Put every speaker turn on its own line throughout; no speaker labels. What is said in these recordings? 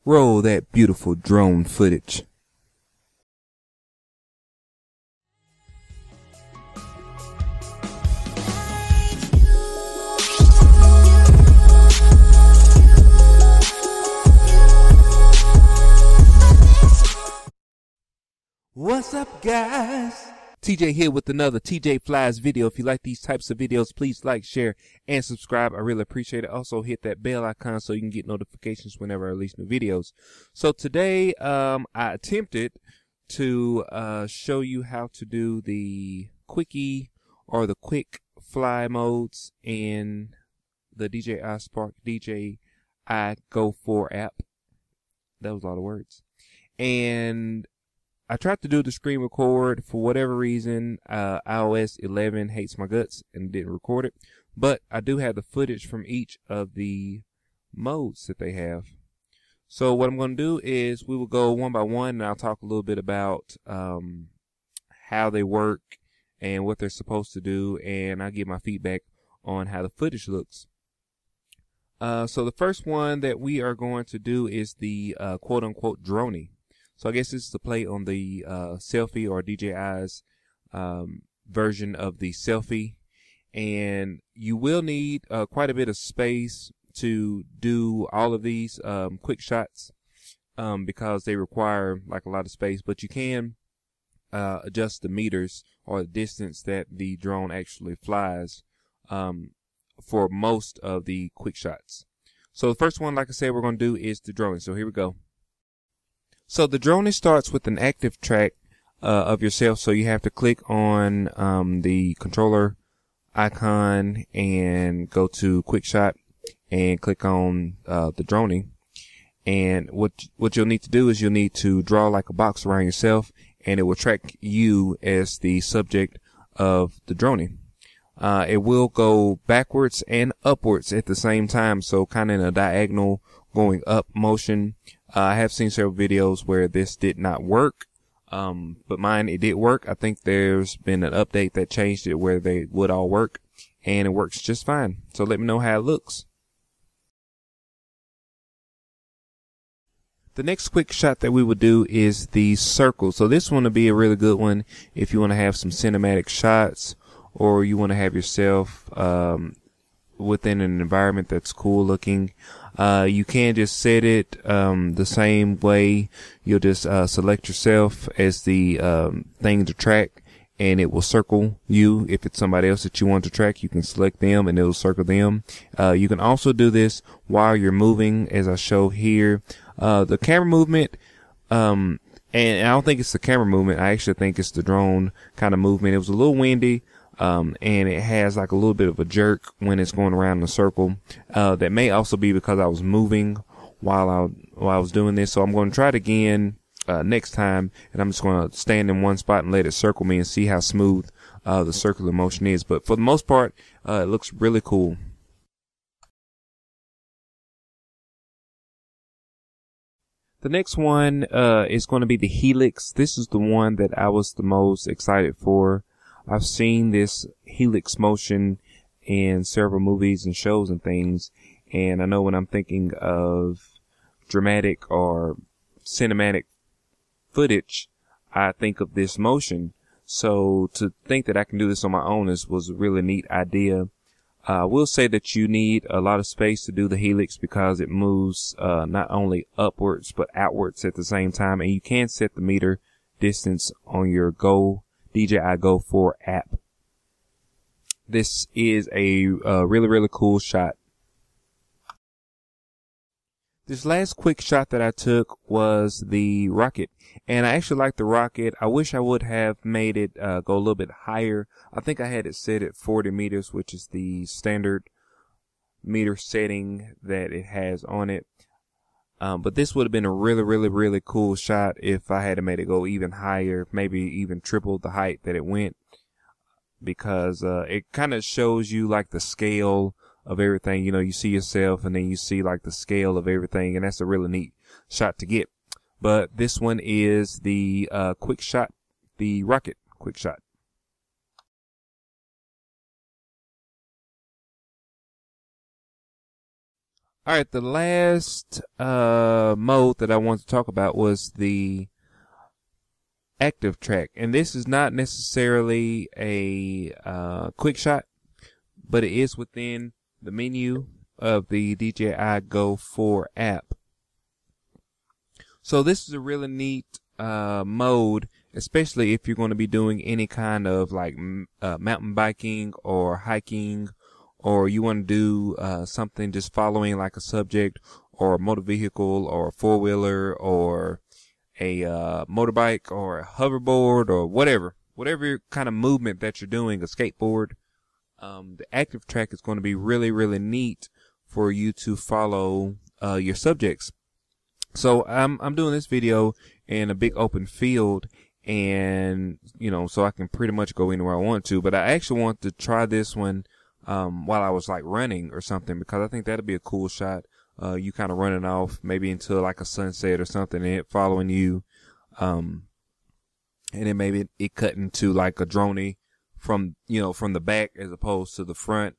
Roll that beautiful drone footage. What's up, guys? TJ here with another TJ Flies video. If you like these types of videos, please like, share, and subscribe. I really appreciate it. Also, hit that bell icon so you can get notifications whenever I release new videos. So today, I attempted to show you how to do the quickie or the quick fly modes in the DJI Spark DJI Go 4 app. That was a lot of words. And I tried to do the screen record. For whatever reason, iOS 11 hates my guts and didn't record it. But I do have the footage from each of the modes that they have. So what I'm going to do is we will go one by one, and I'll talk a little bit about how they work and what they're supposed to do, and I'll give my feedback on how the footage looks. So the first one that we are going to do is the quote-unquote droney. So I guess this is a play on the selfie, or DJI's version of the selfie. And you will need quite a bit of space to do all of these quick shots because they require like a lot of space. But you can adjust the meters or the distance that the drone actually flies for most of the quick shots. So the first one, like I said, we're going to do is the drone. So here we go. So the drone starts with an active track of yourself. So you have to click on the controller icon and go to Quickshot and click on the droning. And what you'll need to do is you'll need to draw like a box around yourself, and it will track you as the subject of the droning. It will go backwards and upwards at the same time, so kind of in a diagonal going up motion. I have seen several videos where this did not work, but mine, it did work. I think there's been an update that changed it where they would all work, and it works just fine. So let me know how it looks. The next quick shot that we will do is the circle. So this one will be a really good one if you want to have some cinematic shots, or you want to have yourself within an environment that's cool looking. You can just set it the same way. You'll just select yourself as the thing to track, and it will circle you. If it's somebody else that you want to track, you can select them and it'll circle them. You can also do this while you're moving, as I show here. The camera movement, and I don't think it's the camera movement. I actually think it's the drone kind of movement. It was a little windy. And it has like a little bit of a jerk when it's going around in a circle. That may also be because I was moving while I was doing this. So I'm going to try it again next time, and I'm just going to stand in one spot and let it circle me and see how smooth the circular motion is. But for the most part, it looks really cool. The next one is going to be the Helix. This is the one that I was the most excited for. I've seen this Helix motion in several movies and shows and things, and I know when I'm thinking of dramatic or cinematic footage, I think of this motion. So to think that I can do this on my own was a really neat idea. I will say that you need a lot of space to do the Helix because it moves not only upwards but outwards at the same time, and you can set the meter distance on your DJI Go 4 app. This is a really, really cool shot. This last quick shot that I took was the rocket, and I actually like the rocket. I wish I would have made it go a little bit higher. I think I had it set at 40 meters, which is the standard meter setting that it has on it. But this would have been a really, really, really cool shot if I had made it go even higher, maybe even triple the height that it went, because it kind of shows you like the scale of everything. You know, you see yourself and then you see like the scale of everything, and that's a really neat shot to get. But this one is the quick shot, the rocket quick shot. All right, the last mode that I want to talk about was the active track, and this is not necessarily a quick shot, but it is within the menu of the DJI Go 4 app. So this is a really neat mode, especially if you're going to be doing any kind of like mountain biking or hiking, or you want to do something just following like a subject or a motor vehicle or a four-wheeler or a motorbike or a hoverboard or whatever kind of movement that you're doing, a skateboard. The active track is going to be really, really neat for you to follow your subjects. So I'm doing this video in a big open field, and so I can pretty much go anywhere I want to, but I actually want to try this one while I was like running or something, because I think that'd be a cool shot. You kind of running off maybe into like a sunset or something, and it following you, and then maybe it cut into like a droney from the back as opposed to the front.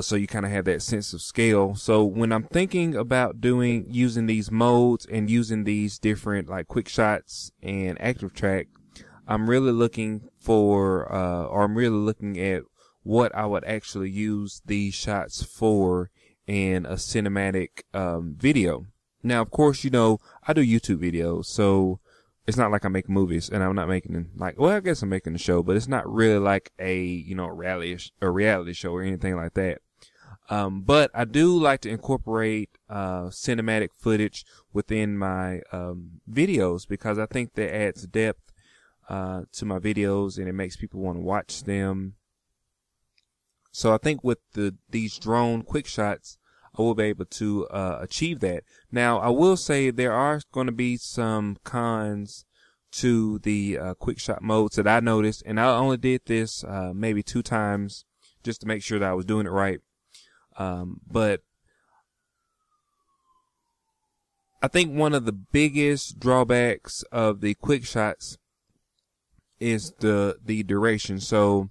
So you kind of have that sense of scale. So when I'm thinking about using these modes and using these different like quick shots and active track, I'm really looking at what I would actually use these shots for in a cinematic video. Now, of course, I do YouTube videos, so it's not like I make movies, and I'm not making I guess I'm making a show, but it's not really like a reality show or anything like that. But I do like to incorporate cinematic footage within my videos, because I think that adds depth to my videos, and it makes people want to watch them. So I think with these drone quick shots, I will be able to achieve that. Now, I will say there are going to be some cons to the quick shot modes that I noticed, and I only did this maybe 2 times just to make sure that I was doing it right. But I think one of the biggest drawbacks of the quick shots is the duration. So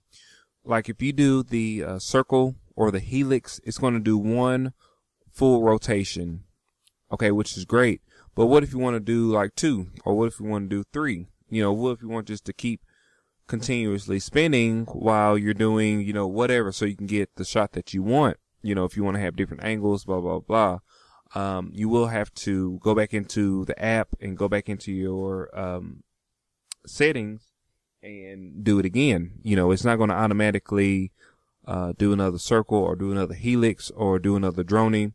like if you do the circle or the helix, it's going to do 1 full rotation. Okay, which is great. But what if you want to do like 2, or what if you want to do 3? What if you want just to keep continuously spinning while you're doing, whatever, so you can get the shot that you want. If you want to have different angles, blah, blah, blah. You will have to go back into the app and go back into your settings and do it again. It's not going to automatically do another circle or do another helix or do another droney.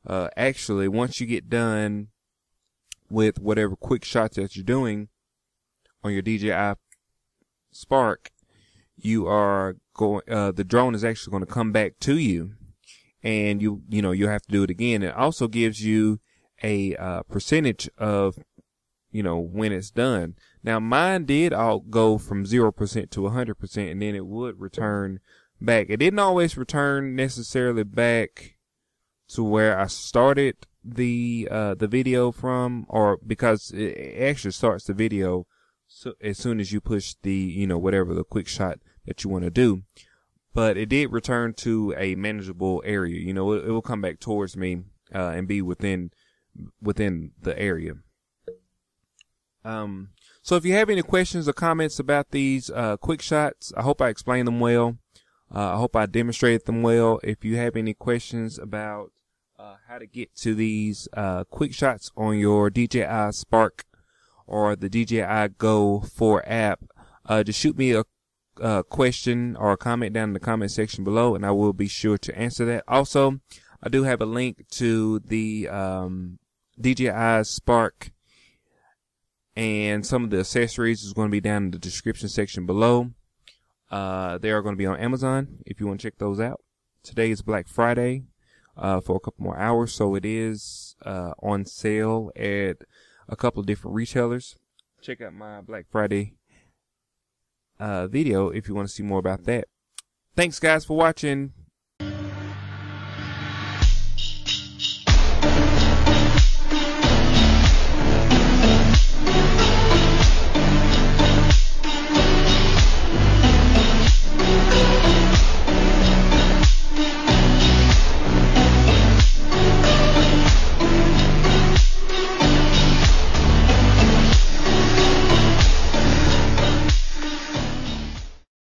Actually, once you get done with whatever quick shots that you're doing on your DJI Spark, you are going, the drone is actually going to come back to you, and you'll have to do it again. It also gives you a percentage of when it's done. Now mine did all go from 0% to 100%, and then it would return back. It didn't always return necessarily back to where I started the video from, or because it actually starts the video so as soon as you push the whatever the quick shot that you want to do. But it did return to a manageable area. It will come back towards me and be within the area. So if you have any questions or comments about these quick shots, I hope I explained them well. I hope I demonstrated them well. If you have any questions about how to get to these quick shots on your DJI Spark or the DJI Go 4 app, just shoot me a question or a comment down in the comment section below, and I will be sure to answer that. Also, I do have a link to the DJI Spark and some of the accessories is going to be down in the description section below. They are going to be on Amazon if you want to check those out. Today is Black Friday for a couple more hours, so it is on sale at a couple of different retailers. Check out my Black Friday video if you want to see more about that. Thanks guys for watching.